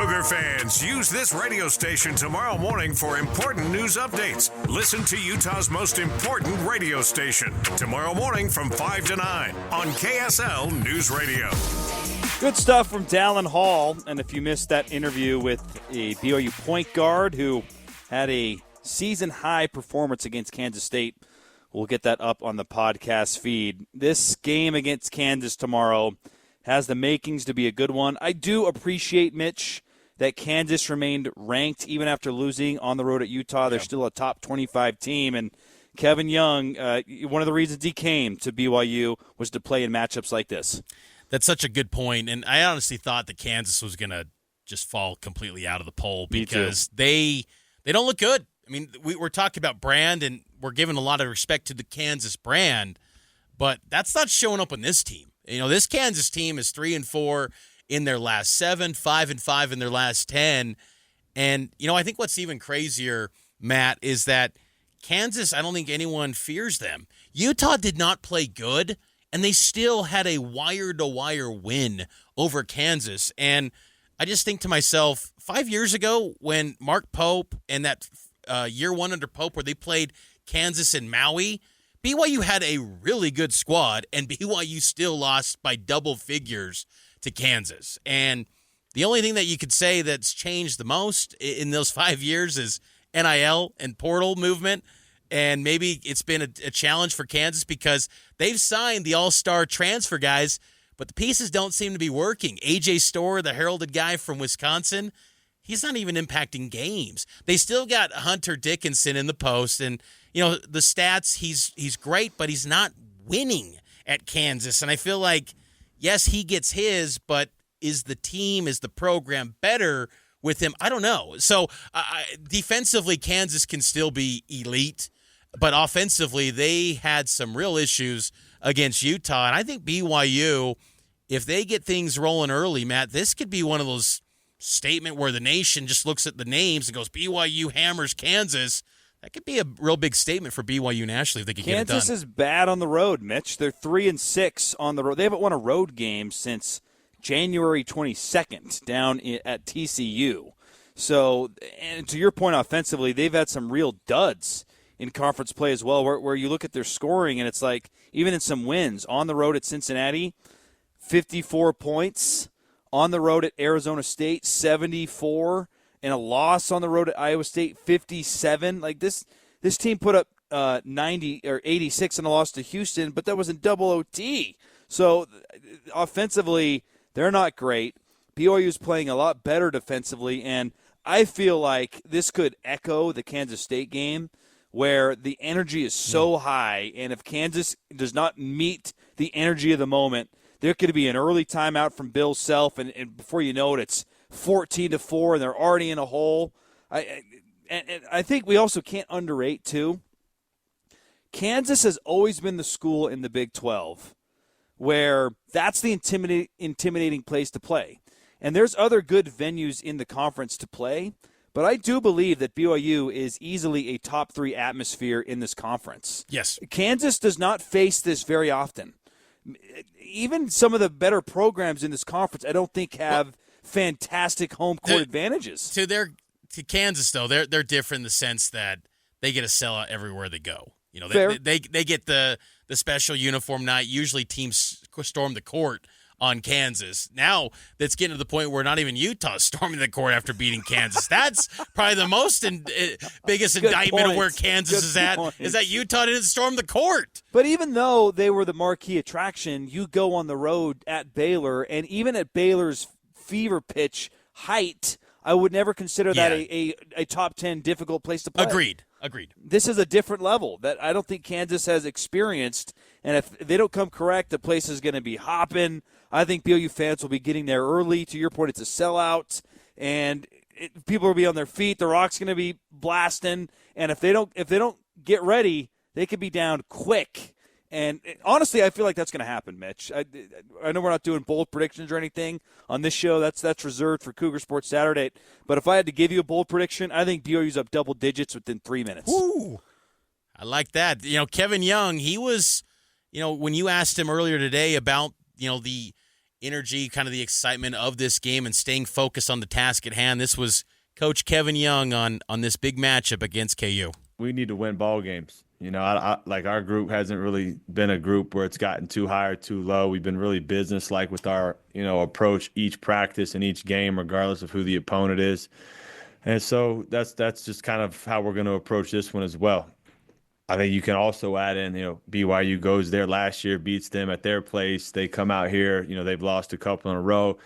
Cougar fans, use this radio station tomorrow morning for important news updates. Listen to Utah's most important radio station tomorrow morning from 5 to 9 on KSL News Radio. Good stuff from Dallin Hall. And if you missed that interview with a BYU point guard who had a season-high performance against Kansas State, we'll get that up on the podcast feed. This game against Kansas tomorrow has the makings to be a good one. I do appreciate, Mitch, that Kansas remained ranked even after losing on the road at Utah. They're still a top 25 team. And Kevin Young, one of the reasons he came to BYU was to play in matchups like this. That's such a good point. And I honestly thought that Kansas was going to just fall completely out of the poll because they don't look good. I mean, we're talking about brand, and we're giving a lot of respect to the Kansas brand, but that's not showing up on this team. You know, this Kansas team is 3-4 in their last 7, 5-5 in their last 10. And, you know, I think what's even crazier, Matt, is that Kansas, I don't think anyone fears them. Utah did not play good, and they still had a wire-to-wire win over Kansas. And I just think to myself, 5 years ago when Mark Pope and that year one under Pope where they played Kansas and Maui, BYU had a really good squad, and BYU still lost by double figures to Kansas. And the only thing that you could say that's changed the most in those 5 years is NIL and portal movement. And maybe it's been a challenge for Kansas because they've signed the all-star transfer guys, but the pieces don't seem to be working. A.J. Storr, the heralded guy from Wisconsin, he's not even impacting games. They still got Hunter Dickinson in the post, and you know the stats. He's great, but he's not winning at Kansas. And I feel like, yes, he gets his, but is the team, is the program better with him? I don't know. So defensively, Kansas can still be elite, but offensively, they had some real issues against Utah. And I think BYU, if they get things rolling early, Matt, this could be one of those statement where the nation just looks at the names and goes, BYU hammers Kansas. That could be a real big statement for BYU nationally if they could get it done. Kansas is bad on the road, Mitch. They're 3-6 on the road. They haven't won a road game since January 22nd down at TCU. So, and to your point offensively, they've had some real duds in conference play as well, where you look at their scoring and it's like, even in some wins, on the road at Cincinnati, 54 points. On the road at Arizona State, 74. And a loss on the road at Iowa State, 57. Like this team put up 90 or 86 in a loss to Houston, but that was in double OT. So offensively, they're not great. BYU is playing a lot better defensively, and I feel like this could echo the Kansas State game where the energy is so high, and if Kansas does not meet the energy of the moment, there could be an early timeout from Bill Self, and before you know it, it's 14-4, and they're already in a hole. I think we also can't underrate, too, Kansas has always been the school in the Big 12 where that's the intimidating place to play. And there's other good venues in the conference to play, but I do believe that BYU is easily a top 3 atmosphere in this conference. Yes. Kansas does not face this very often. Even some of the better programs in this conference, I don't think have fantastic home court advantages. To Kansas, though, they're different in the sense that they get a sellout everywhere they go. You know, they get the special uniform night. Usually teams storm the court on Kansas. Now that's getting to the point where not even Utah is storming the court after beating Kansas. That's probably the most biggest indictment of where Kansas is at, is that Utah didn't storm the court. But even though they were the marquee attraction, you go on the road at Baylor, and even at Baylor's fever pitch height, I would never consider that a top 10 difficult place to play. Agreed. This is a different level that I don't think Kansas has experienced, and if they don't come correct, the place is going to be hopping. I think BYU fans will be getting there early. To your point, it's a sellout, and people will be on their feet. The Rock's going to be blasting, and if they don't get ready, they could be down quick. And honestly, I feel like that's going to happen, Mitch. I know we're not doing bold predictions or anything on this show. That's reserved for Cougar Sports Saturday. But if I had to give you a bold prediction, I think BYU's up double digits within 3 minutes. Ooh, I like that. You know, Kevin Young, he was, you know, when you asked him earlier today about, you know, the energy, kind of the excitement of this game and staying focused on the task at hand. This was Coach Kevin Young on this big matchup against KU. We need to win ball games. Like our group hasn't really been a group where it's gotten too high or too low. We've been really business-like with our, approach each practice and each game, regardless of who the opponent is. And so that's just kind of how we're going to approach this one as well. I think you can also add in, BYU goes there last year, beats them at their place. They come out here, they've lost a couple in a row.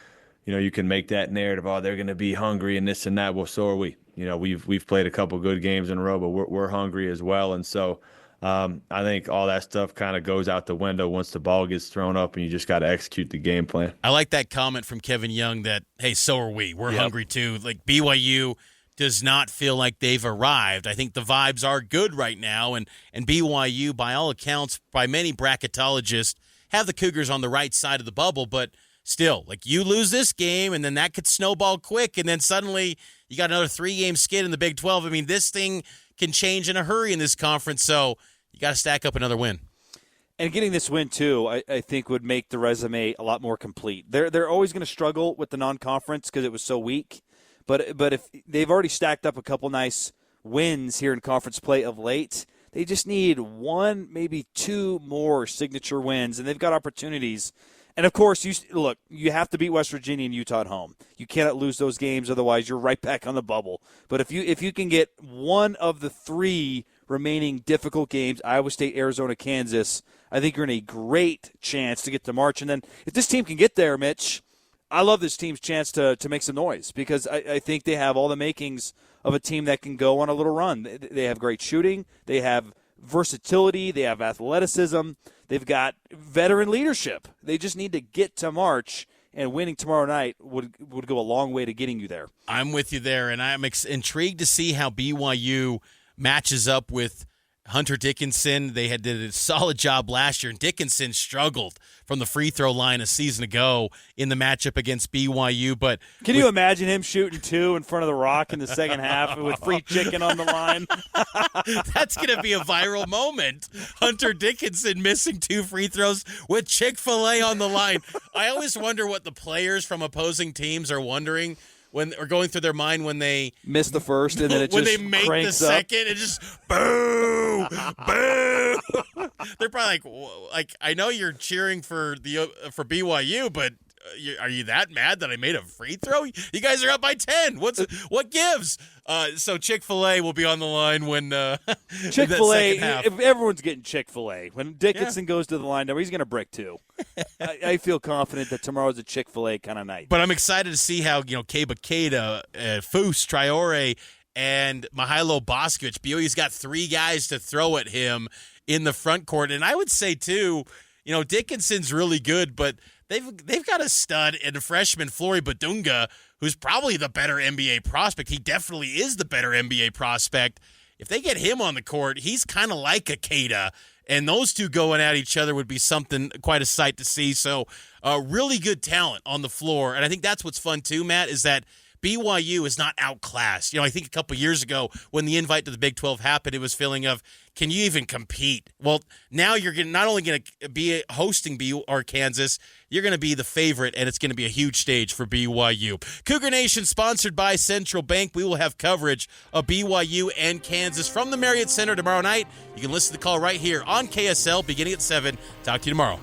You can make that narrative, they're going to be hungry and this and that. Well, so are we. We've played a couple good games in a row, but we're hungry as well. And so I think all that stuff kind of goes out the window once the ball gets thrown up and you just got to execute the game plan. I like that comment from Kevin Young that, hey, so are we. We're hungry too. Like BYU does not feel like they've arrived. I think the vibes are good right now, and BYU, by all accounts, by many bracketologists, have the Cougars on the right side of the bubble, but still, like you lose this game, and then that could snowball quick, and then suddenly you got another 3-game skid in the Big 12. I mean, this thing can change in a hurry in this conference, so you got to stack up another win. And getting this win, too, I think would make the resume a lot more complete. They're always going to struggle with the non-conference because it was so weak. But if they've already stacked up a couple nice wins here in conference play of late, they just need one, maybe two more signature wins, and they've got opportunities. And, of course, you have to beat West Virginia and Utah at home. You cannot lose those games, otherwise you're right back on the bubble. But if you can get one of the three remaining difficult games, Iowa State, Arizona, Kansas, I think you're in a great chance to get to March. And then if this team can get there, Mitch, I love this team's chance to make some noise because I think they have all the makings of a team that can go on a little run. They have great shooting. They have versatility. They have athleticism. They've got veteran leadership. They just need to get to March, and winning tomorrow night would go a long way to getting you there. I'm with you there, and I'm intrigued to see how BYU matches up with Hunter Dickinson. They did a solid job last year, and Dickinson struggled from the free throw line a season ago in the matchup against BYU. But can you imagine him shooting two in front of the Rock in the second half with free chicken on the line? That's going to be a viral moment. Hunter Dickinson missing two free throws with Chick-fil-A on the line. I always wonder what the players from opposing teams are wondering or going through their mind when they miss the first and then it when just they make the up. second, it just boo, boo. They're probably like, I know you're cheering for BYU, but are you that mad that I made a free throw? You guys are up by 10. What gives? So Chick-fil-A will be on the line when Chick-fil-A. If everyone's getting Chick-fil-A when Dickinson goes to the line, he's going to brick too. I feel confident that tomorrow's a Chick-fil-A kind of night. But I'm excited to see how Keba Keita, Foose, Traore, and Mihailo Boskovic. BYU's got three guys to throw at him in the front court, and I would say too, Dickinson's really good, but they've got a stud and a freshman, Flory Badunga, who's probably the better NBA prospect. He definitely is the better NBA prospect. If they get him on the court, he's kind of like a Keita, and those two going at each other would be something, quite a sight to see. So really good talent on the floor, and I think that's what's fun too, Matt, is that BYU is not outclassed. I think a couple years ago when the invite to the Big 12 happened, it was feeling of, can you even compete? Well, now you're not only going to be hosting BYU or Kansas, you're going to be the favorite, and it's going to be a huge stage for BYU. Cougar Nation, sponsored by Central Bank. We will have coverage of BYU and Kansas from the Marriott Center tomorrow night. You can listen to the call right here on KSL beginning at 7. Talk to you tomorrow.